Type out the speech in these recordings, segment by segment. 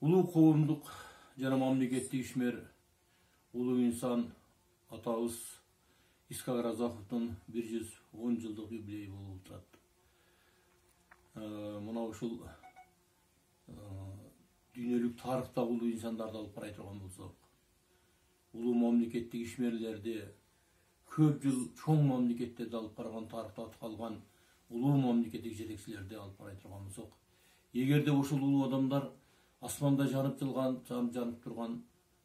Улуу коомдук жана мамлекеттик ишмер, улуу инсан атабыз Исхак Разаковдун 110 жылдык юбилейи болуп турат. Мына ушул дүйнөлүк тарыхта улуу инсандарды алып карай турган болсок, улуу мамлекеттик ишмерлерди көп жыл чоң мамлекеттерди алып барган, тарыхта аты калган улуу мамлекеттик жетекчилерди алып карай турган болсок, эгерде ушул улуу адамдар асманда жанып турган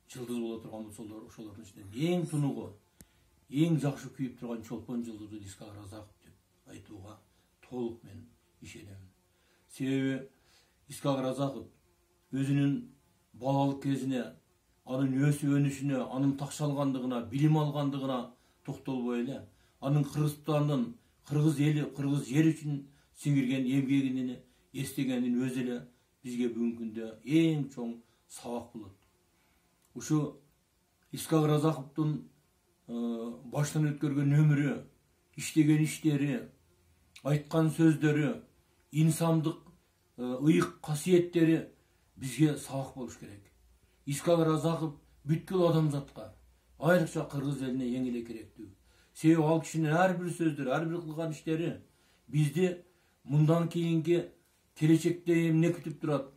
жылдыз боло турган болсо, ошолордун ичинен эң тунугу, эң жакшы күйүп турган чолпон жылдызы Исхак Разаков деп айтууга толук мен ишенем. Себеби Исхак Разаков өзүнүн балалык кезине, анын өсүп өнүшүнө, анын такшалгандыгына, билим алгандыгына токтолбой эле, анын Кыргызстандын, кыргыз эли, кыргыз жери үчүн сиңирген эмгегин эстегенин өзү эле бизге бүгүнкү күндө эң чоң сабак болот. Ушу Исхак Разаковдун баштан өткөргөн өмүрү, иштеген иштери, айткан сөздөрү, инсандык ыйык касиеттери бизге сабак болуш керек. Исхак Разаков бүткүл адамзатка, айрыкча кыргыз элине эң эле керектүү. Себеби ал кишинин ар бир сөздөрү, ар бир кылган иштери бизди мындан кийинки келечекте эмне күтүп турат,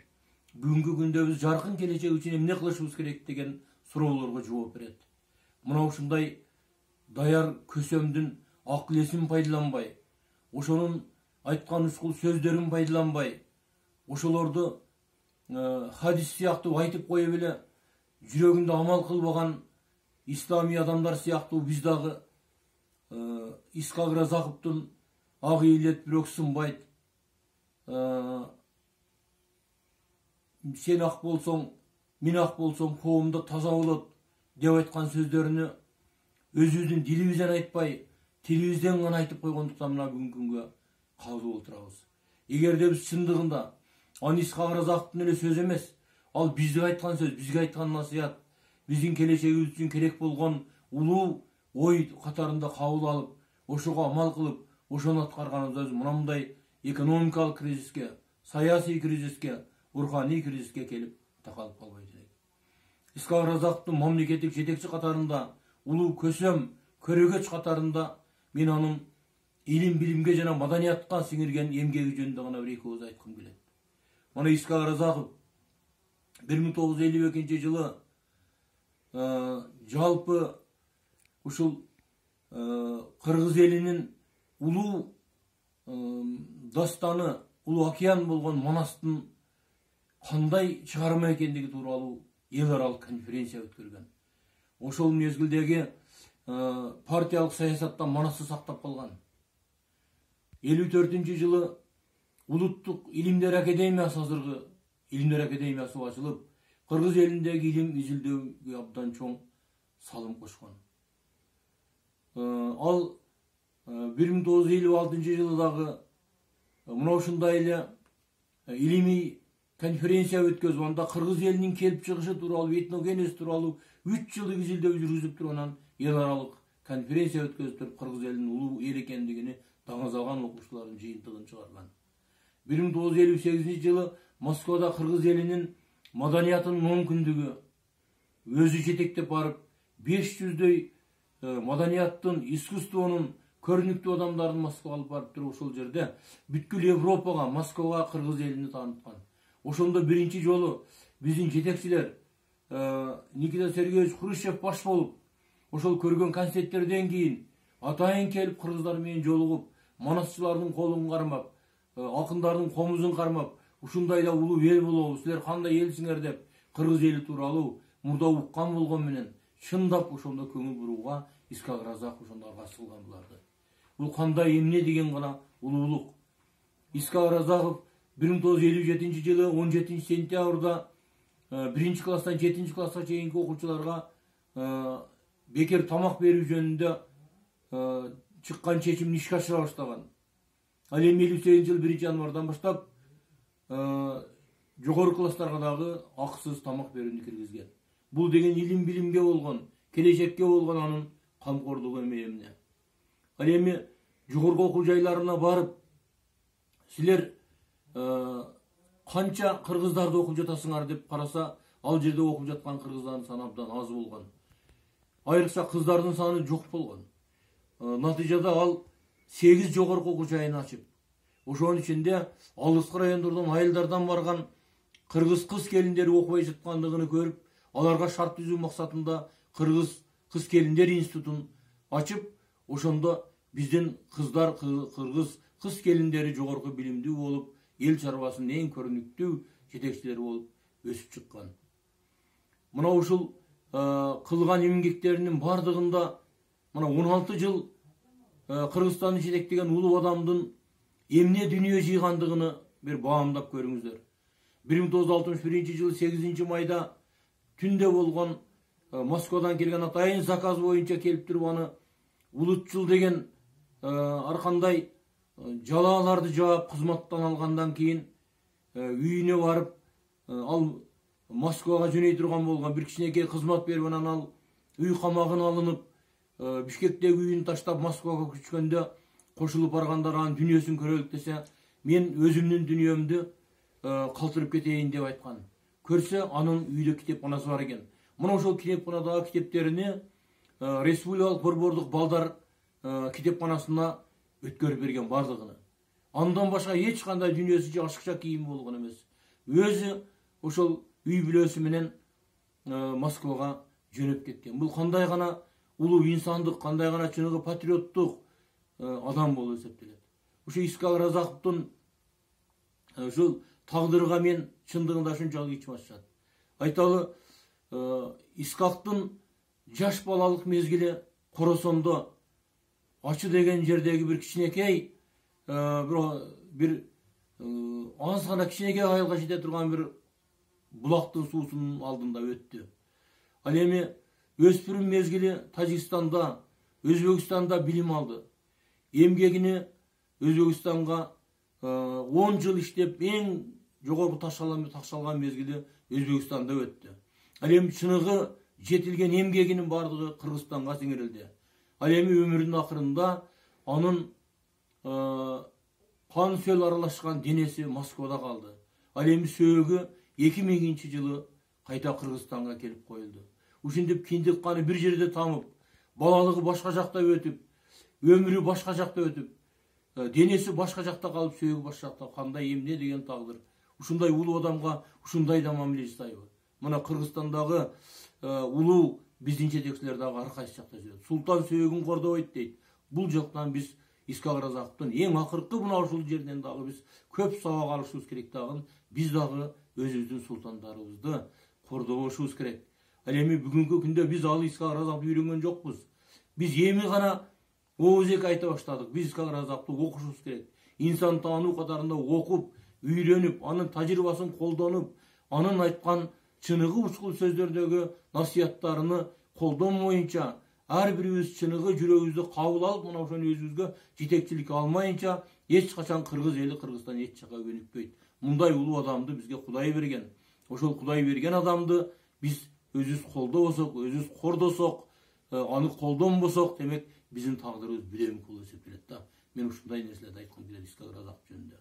бүгүнкү күндө биз жаркын келечек үчүн эмне кылышыбыз керек деген суроолорго жооп берет. Мына ушундай даяр көсөмдүн акыл эсин пайдаланбай, ошонун айткан ушкул сөздөрүн пайдаланбай, ошолорду хадис сыяктуу айтып коюп эле жүрөгүндө амал кылбаган исламий адамдар сыяктуу биз дагы Исхак Разаковдун ак ийилет бирок сынбайт, сен ак болсоң, мен ак болсоң, коомдо таза болот деп айткан сөздөрүнү өзүбүздүн дилибизден айтпай, тилибизден гана айтып койгондуктан мына бүгүнкү күнгө калдуу болуп турабыз. Эгерде биз чындыгында аны Исхак Разаковдун эле сөзү эмес, ал бизге айткан сөз, бизге айткан насыят, биздин келечегибиз үчүн керек болгон улуу ой катарында кабыл алып, ошого амал кылып, ошону аткарганыбыз мындай экономикалык кризиске, саясий кризиске, руханий кризиске келип такалып калбайт элек. Исхак Разаковдун мамлекеттик жетекчи катарында, улуу көсөм, көрөгөч катарында мен анын илим билимге жана маданиятка сиңирген эмгеги жөнүндө гана бир эки ооз айткым келет. Мына Исхак Разаков 1952 жылы жалпы ушул кыргыз элинин улуу дастаны, улуу океан болгон Манастын кандай чыгарма экендиги тууралуу эл аралык конференция өткөргөн. Ошол мезгилдеги партиялык саясаттан Манасты сактап калган. 54-жылы Улуттук илимдер академиясы, азыркы илимдер академиясы ачылып, кыргыз элиндеги илим изилдөөгө абдан чоң салым кошкон. Ал 1956 жылы дагы мына ушундай эле илимий конференция өткөзүп, анда кыргыз элинин келип чыгышы тууралуу, этногенез тууралуу 3 жылдык изилдөө жүргүзүп туруп, анан эл аралык конференция өткөзүп туруп, кыргыз элинин улуу эл экендигини даңазалган окуучулардын жыйынтыгын чыгарган. 1958 жылы Москвада кыргыз элинин маданиятынын 10 күндүгү өзү жетектеп барып, 500дөй маданияттын, искусствонун көрүнүктүү адамдарын Москвага алып барып туруп, ошол жерде бүткүл Европага, Москвага кыргыз элини тааныткан. Ошондо биринчи жолу биздин жетекчилер Никита Сергеевич Хрущев баш болуп, ошол көргөн концерттерден кийин атайын келип кыргыздар менен жолугуп, манасчылардын колун кармап, акындардын комузун кармап, ушундай да улуу эл болобуз, силер кандай элсиңер деп кыргыз эли тууралуу мурда уккан болгон менен чындап ошондо көңүл бурууга Исхак Разаков ошондо аргасы кылган буларды. Бул кандай эмне деген гана улуулук. Исхак Разаков 1957 жылы 17 сентябрда 1 класстан 7 класска чейинки окуучуларга бекер тамак берүү жөнүндө чыккан чечимди ишке ашыра баштаган. Ал эми 58 жыл 1 январдан баштап жогорку класстарга дагы акысыз тамак берүүнү киргизген. Бул деген илим билимге болгон, келечекке болгон анын камкордугу эмне. Ал эми жогорку окуу жайларына барып, силер Kança kırgыздарды окуп жатасыңар деп караса, ал жерде окуп жаткан кыргыздардын саны абдан аз болгон. Айрыкча кыздардын саны жок болгон. Натыйжада ал 8 жогорку окуу жайын ачып, ошонун ичинде алыскы райондордон айылдардан барган кыргыз кыз келиндери окубай жаткандыгын көрүп, аларга шарт түзүү максатында кыргыз кыз келиндер институтун ачып, ошондо биздин кыздар кыргыз кыз келиндери жогорку билимдүү болуп, эл чарбасынын эң көрүнүктүү жетекчилери болуп өсүп чыккан. Мына ушул кылган эмгектеринин бардыгында мына 16 жыл Кыргызстанды жетектеген улуу адамдын эмне дүнүйө жыйгандыгыны бир баамдап көрүңүздөр. 1961 жылы 8 майда түндө болгон Москвадан келген атайын заказ боюнча келип туруп аны улутчул деген ар кандай жалааларды жаап кызматтан алгандан кийин үйүнө барып, ал Москвага жөнөй турган болгон бир кичинекей кызмат берип, анан ал үй камагына алынып, Бишкектеги үйүн таштап Москвага көчкөндө кошулуп баргандар анын дүнүйөсүн көрөлүк десе, мен өзүмдүн дүнүйөмдү калтырып кетейин деп айткан. Көрсө, анын үйдө китепканасы бар экен. Мына ошол китепканадагы китептерини Республикалык борбордук балдар китепканасына өткөрүп берген бардыгыны. Андан башка эч кандай дүнүйөсү жашыкча кийим болгон эмес. Өзү ошол үй бүлөсү менен Москвага жөнөп кеткен. Бул кандай гана улуу инсандык, кандай гана чыныгы патриоттук адам болуп эсептелет. Ошо Искак Разаковдун ушул тагдырга мен чындыгында ушунчалык ичим ачышат. Айталы, Искактын жаш балалык мезгили Коросондо Ачы деген жердеги бир кичинекей бир аз гана кичинекей айылга жете турган бир булактын суусунун алдында өттү. Ал эми өспүрүм мезгили Тажикстанда, Өзбекстанда билим алды. Эмгегини Өзбекстанга 10 жыл иштеп, эң жогорку такталган мезгили Өзбекстанда өттү. Ал эми чыныгы жетилген эмгегинин бардыгы Кыргызстанга сиңирилди. Ал эми өмүрүнүн акырында анын кан сөл аралашкан денеси Москвада калды. Ал эми сөөгү 2000 жылы кайта Кыргызстанга келип коюлду. Ушинтип киндик каны бир жерде тамып, балалыгы башка жакта өтүп, өмүрү башка жакта өтүп, денеси башка жакта калып, сөөгү башка жакта, кандай эмне деген тагдыр. Ушундай улуу адамга ушундай да мамиле жасайбы? Мына Кыргызстандагы улуу биздин жетекчилер дагы ар кайсы жакта жүрөт. Султан сөөгүн кордобойт дейт. Бул жактан биз Искак Разаковдун эң акыркы мына ушул жерден дагы биз көп сабак алышыбыз керек дагы. Биз дагы өзүбүздүн султандарыбызды кордобошубуз керек. Ал эми бүгүнкү күндө биз ал Искак Разаковду үйрөнгөн жокпуз. Биз эми гана ооз эки айта баштадык. Биз Искак Разаковду окушубуз керек. Инсан таануу катарында окуп, үйрөнүп, анын тажрыйбасын колдонуп, анын айткан чыныгы учкул сөздөрдөгү насыяттарыны колдонмоюнча, ар бирибиз чыныгы жүрөгүбүздү кабыл алып, мына ошону өзүбүзгө жетекчилик алмайынча, эч качан Кыргыз эли, Кыргызстан эч жака өнүкпөйт. Мындай улуу адамды бизге Кудай берген. Ошол Кудай берген адамды биз өзүбүз колдобосок, өзүбүз кордосок, аны колдонбосок, демек биздин тагдырыбыз бүдөмүк болуп эсептелет да. Мен ушундай нерселерди айткым келет Искак Разаков жөнүндө.